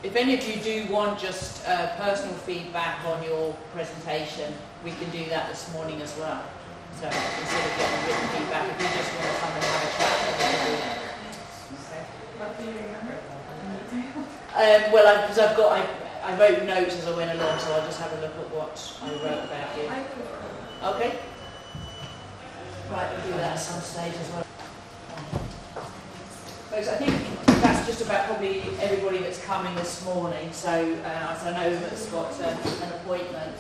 if any of you do want just personal feedback on your presentation, we can do that this morning as well. So instead of getting written feedback, if you just want to come and have a chat, we can do that. Okay. What do you remember? Well, because I wrote notes as I went along, so I'll just have a look at what I wrote about you. Okay. Right, we'll do that at some stage as well. Folks, I think that's just about probably everybody that's coming this morning. So as I know that's got an appointment.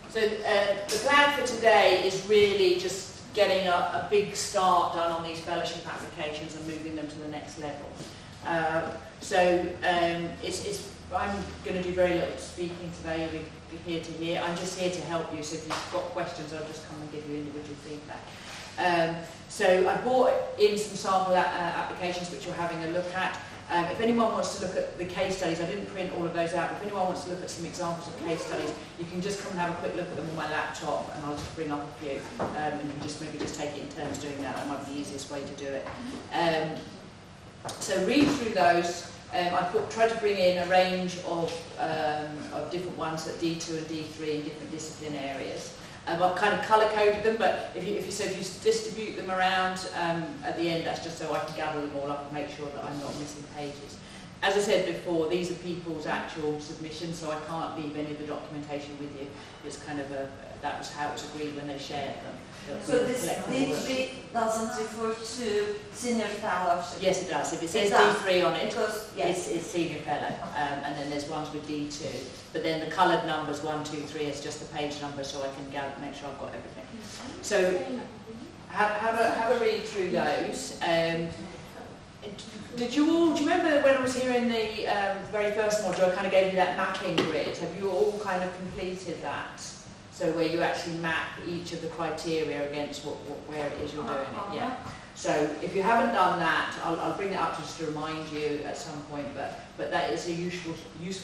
So the plan for today is really just getting a big start done on these fellowship applications and moving them to the next level. I'm going to do very little speaking today. You'll be here to hear. I'm just here to help you. So if you've got questions, I'll just come and give you individual feedback. So I brought in some sample applications which you're having a look at. If anyone wants to look at the case studies, I didn't print all of those out. If anyone wants to look at some examples of case studies, you can just come and have a quick look at them on my laptop, and I'll just bring up a few, and you just maybe just take it in turns doing that. That might be the easiest way to do it. So read through those. I've tried to bring in a range of different ones at D2 and D3 in different discipline areas. I've kind of colour-coded them, but if you distribute them around at the end, that's just so I can gather them all up and make sure that I'm not missing pages. As I said before, these are people's actual submissions, so I can't leave any of the documentation with you. It's kind of that was how it was agreed when they shared them. So this D3 doesn't refer to senior fellowship? Yes, it does. If it says D3 on it, because, yes. it's senior fellow, and then there's ones with D2. But then the coloured numbers 1, 2, 3 is just the page number, so I can make sure I've got everything. So have a read through those. Do you remember when I was here in the very first module, I kind of gave you that mapping grid? Have you all kind of completed that? So where you actually map each of the criteria against where it is you're doing it, yeah. So if you haven't done that, I'll bring it up just to remind you at some point, but that is a useful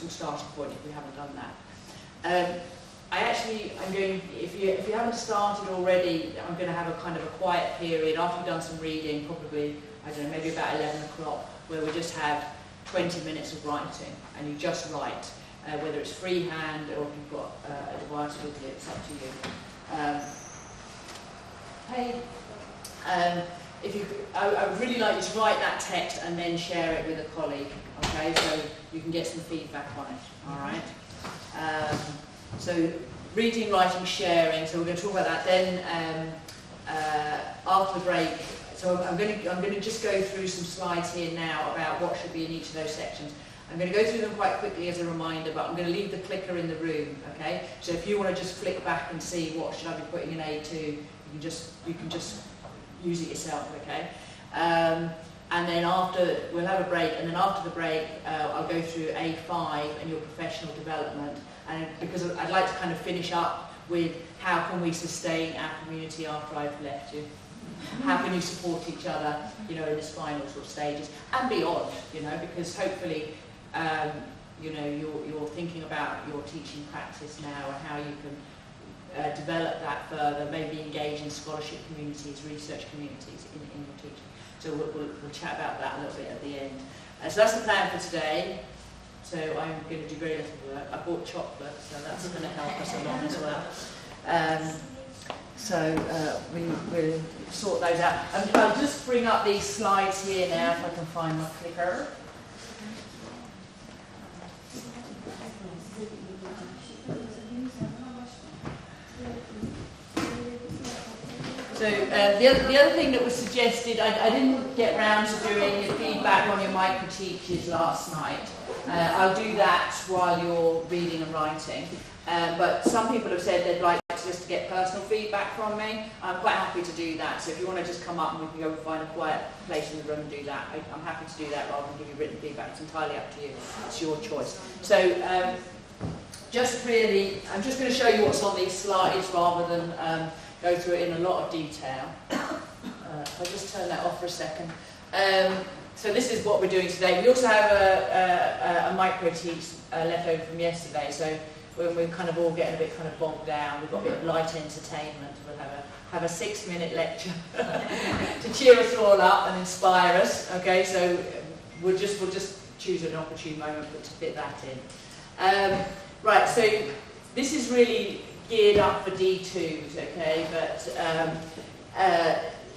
starting point if you haven't done that. I'm going, if you haven't started already, I'm going to have a kind of a quiet period after you've done some reading, probably, I don't know, maybe about 11 o'clock, where we just have 20 minutes of writing, and you just write. Whether it's freehand or if you've got a device with you, it's up to you. I would really like you to write that text and then share it with a colleague, okay, so you can get some feedback on it, all right? So reading, writing, sharing, so we're going to talk about that. Then after the break, so I'm going to just go through some slides here now about what should be in each of those sections. I'm going to go through them quite quickly as a reminder, but I'm going to leave the clicker in the room, okay? So if you want to just flick back and see what should I be putting in A2, you can just use it yourself, okay? And then we'll have a break, and then after the break, I'll go through A5 and your professional development, and because I'd like to kind of finish up with how can we sustain our community after I've left you? How can you support each other, in this final sort of stages and beyond, because hopefully, you're thinking about your teaching practice now and how you can develop that further, maybe engage in scholarship communities, research communities in your teaching. So we'll chat about that a little bit at the end. So that's the plan for today. So I'm going to do very little work. I bought chocolate, so that's going to help us along as well. So we'll sort those out. I'll just bring up these slides here now if I can find my clicker. So the other thing that was suggested, I didn't get round to doing your feedback on your micro-teaches last night. I'll do that while you're reading and writing. But some people have said they'd like just to get personal feedback from me. I'm quite happy to do that. So if you want to just come up and we can go and find a quiet place in the room and do that, I'm happy to do that rather than give you written feedback. It's entirely up to you. It's your choice. So just really, I'm just going to show you what's on these slides rather than go through it in a lot of detail. If I just turn that off for a second. So this is what we're doing today. We also have a micro-teach left over from yesterday. So when we're kind of all getting a bit kind of bogged down, we've got a bit of light entertainment. We'll have a 6-minute lecture to cheer us all up and inspire us. Okay, so we'll just choose an opportune moment to fit that in. Right, so this is really geared up for D2s, okay, but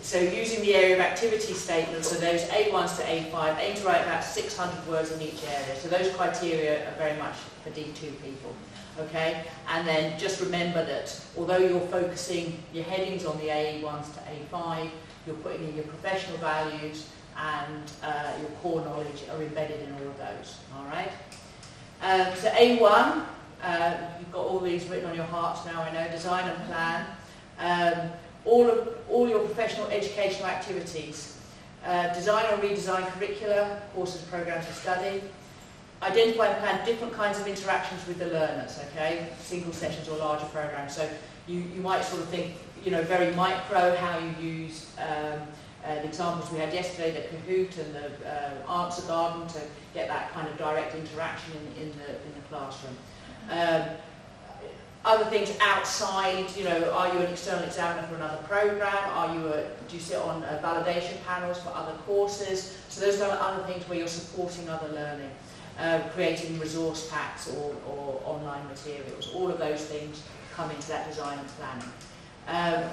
so using the area of activity statement, so those A1s to A5, aim to write about 600 words in each area. So those criteria are very much for D2 people, okay? And then just remember that although you're focusing your headings on the A1s to A5, you're putting in your professional values and your core knowledge are embedded in all of those, all right? So A1, you've got all these written on your hearts now, I know, design and plan. All your professional educational activities, design or redesign curricula, courses, programs of study, identify and plan different kinds of interactions with the learners, okay, single sessions or larger programs. So you might sort of think, you know, very micro, how you use the examples we had yesterday, the Kahoot and the Answer Garden, to get that kind of direct interaction in the classroom. Other things outside, you know, are you an external examiner for another program? Do you sit on validation panels for other courses? So those are other things where you're supporting other learning, creating resource packs or online materials. All of those things come into that design and planning.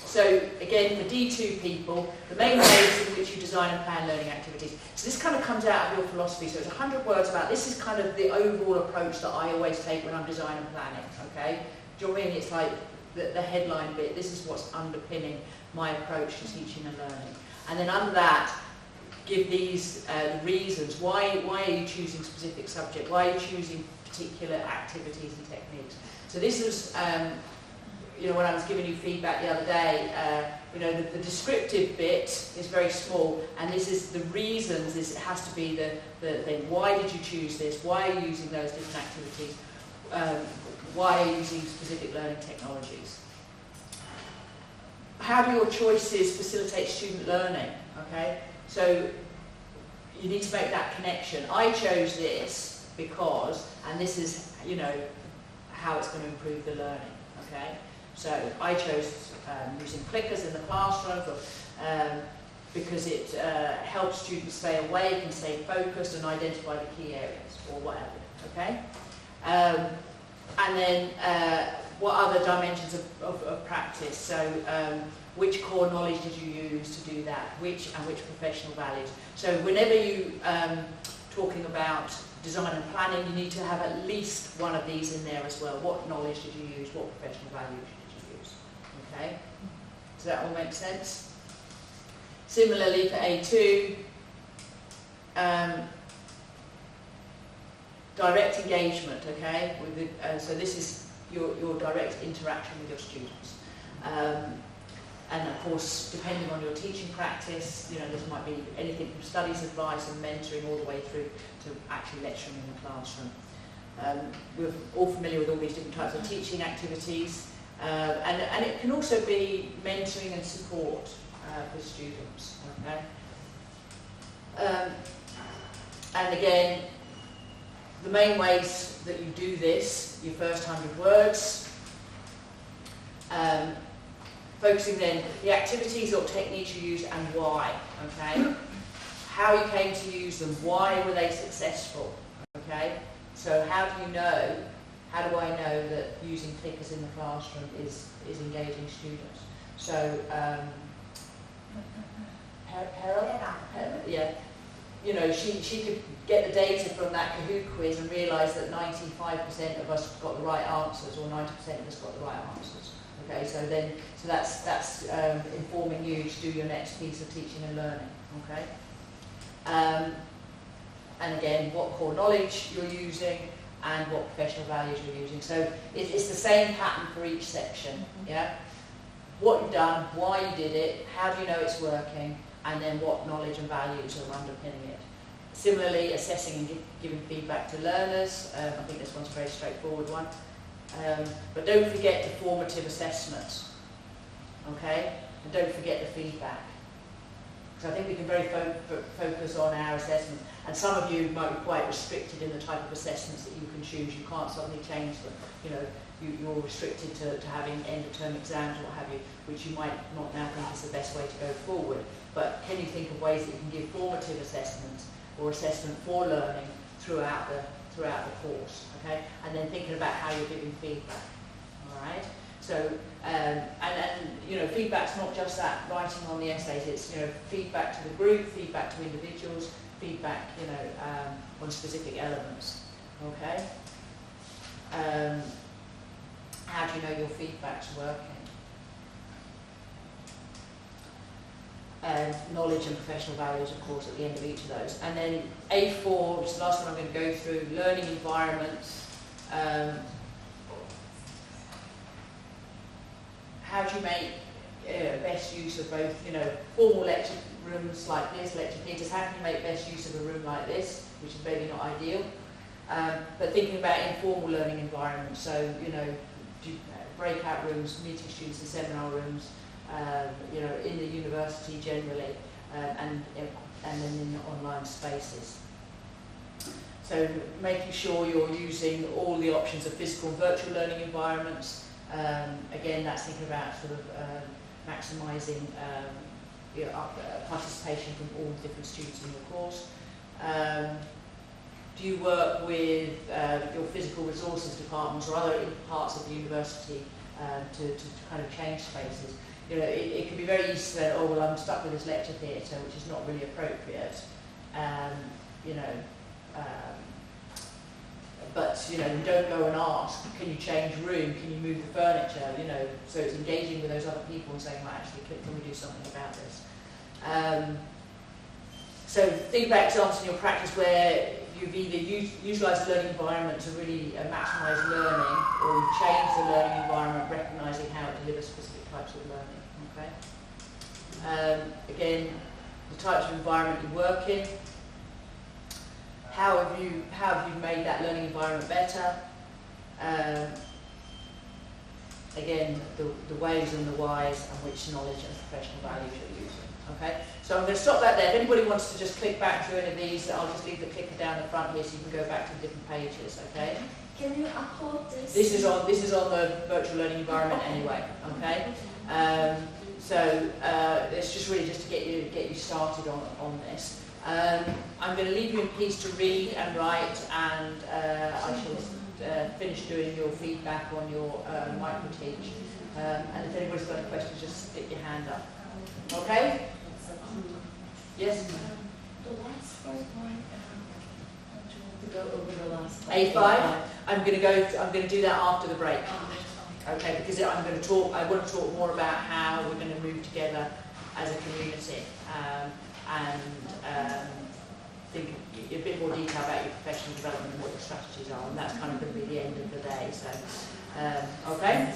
So again, for D2 people, the main ways in which you design and plan learning activities. So this kind of comes out of your philosophy. So it's 100 words about, this is kind of the overall approach that I always take when I'm design and planning, okay? Do you know what I mean? It's like the headline bit. This is what's underpinning my approach to teaching and learning. And then under that, give these reasons. Why are you choosing specific subject? Why are you choosing particular activities and techniques? So this was... you know, when I was giving you feedback the other day, you know, the descriptive bit is very small, and this is the reasons. It has to be the thing. Why did you choose this? Why are you using those different activities? Why are you using specific learning technologies? How do your choices facilitate student learning? Okay, so you need to make that connection. I chose this because, and this is, you know, how it's going to improve the learning. Okay. So I chose using clickers in the classroom because it helps students stay awake and stay focused and identify the key areas or whatever, okay? And then what other dimensions of practice? So which core knowledge did you use to do that? Which professional values? So whenever you talking about design and planning, you need to have at least one of these in there as well. What knowledge did you use? What professional values did you use? Okay, does that all make sense? Similarly for A2, direct engagement, okay? With the, so this is your direct interaction with your students. And of course, depending on your teaching practice, you know, this might be anything from studies advice and mentoring all the way through to actually lecturing in the classroom. We're all familiar with all these different types of teaching activities, and it can also be mentoring and support for students. Okay? And again, the main ways that you do this, your first 100 words, focusing then the activities or techniques you use and why, okay? How you came to use them, why were they successful, okay? So how do you know, how do I know that using clickers in the classroom is engaging students? So, yeah, you know, she could get the data from that Kahoot quiz and realise that 95% of us got the right answers or 90% of us got the right answers. Okay, so that's informing you to do your next piece of teaching and learning. Okay, and again, what core knowledge you're using and what professional values you're using. So it's the same pattern for each section. Yeah, what you've done, why you did it, how do you know it's working, and then what knowledge and values are underpinning it. Similarly, assessing and giving feedback to learners. I think this one's a very straightforward one. But don't forget the formative assessments, okay? And don't forget the feedback. So I think we can very focus on our assessment. And some of you might be quite restricted in the type of assessments that you can choose. You can't suddenly change them. You know, you're restricted to having end-of-term exams or what have you, which you might not now think is the best way to go forward. But can you think of ways that you can give formative assessments or assessment for learning throughout the course, okay? And then thinking about how you're giving feedback, all right? So, and you know, feedback's not just that writing on the essays, it's, you know, feedback to the group, feedback to individuals, feedback, you know, on specific elements, okay? How do you know your feedback's working? Knowledge and professional values, of course, at the end of each of those. And then A4, which is the last one I'm going to go through, learning environments. How do you make best use of both, you know, formal lecture rooms like this, lecture theatres? How can you make best use of a room like this, which is maybe not ideal? But thinking about informal learning environments, so, you know, breakout rooms, meeting students in seminar rooms, you know, in the university generally, and then in online spaces. So making sure you're using all the options of physical and virtual learning environments. Again, that's thinking about sort of maximising you know, participation from all different students in your course. Do you work with your physical resources departments or other parts of the university to kind of change spaces? You know, it can be very easy to say, oh, well, I'm stuck with this lecture theatre, which is not really appropriate. You know, but, you know, you don't go and ask, can you change room, can you move the furniture, you know, so it's engaging with those other people and saying, well, actually, can we do something about this? So think about examples in your practice where you've either utilised the learning environment to really maximise learning, or you've changed the learning environment, recognising how it delivers specific types of learning, okay? Again, the types of environment you work in. How have you made that learning environment better? Again, the ways and the whys, and which knowledge and professional values you're using. Okay, so I'm going to stop that there. If anybody wants to just click back through any of these, I'll just leave the clicker down the front here so you can go back to the different pages. Okay. Can you upload this? This is on the virtual learning environment anyway. Okay. So it's just really just to get you started on this. I'm going to leave you in peace to read and write, and I shall finish doing your feedback on your micro-teach. And if anybody's got any questions, just stick your hand up. Okay? Yes? The last one. To go over the last A5? I'm going to do that after the break. Okay, because I want to talk more about how we're going to move together as a community. And think a bit more detail about your professional development and what your strategies are, and that's kind of going to be the end of the day. So, okay.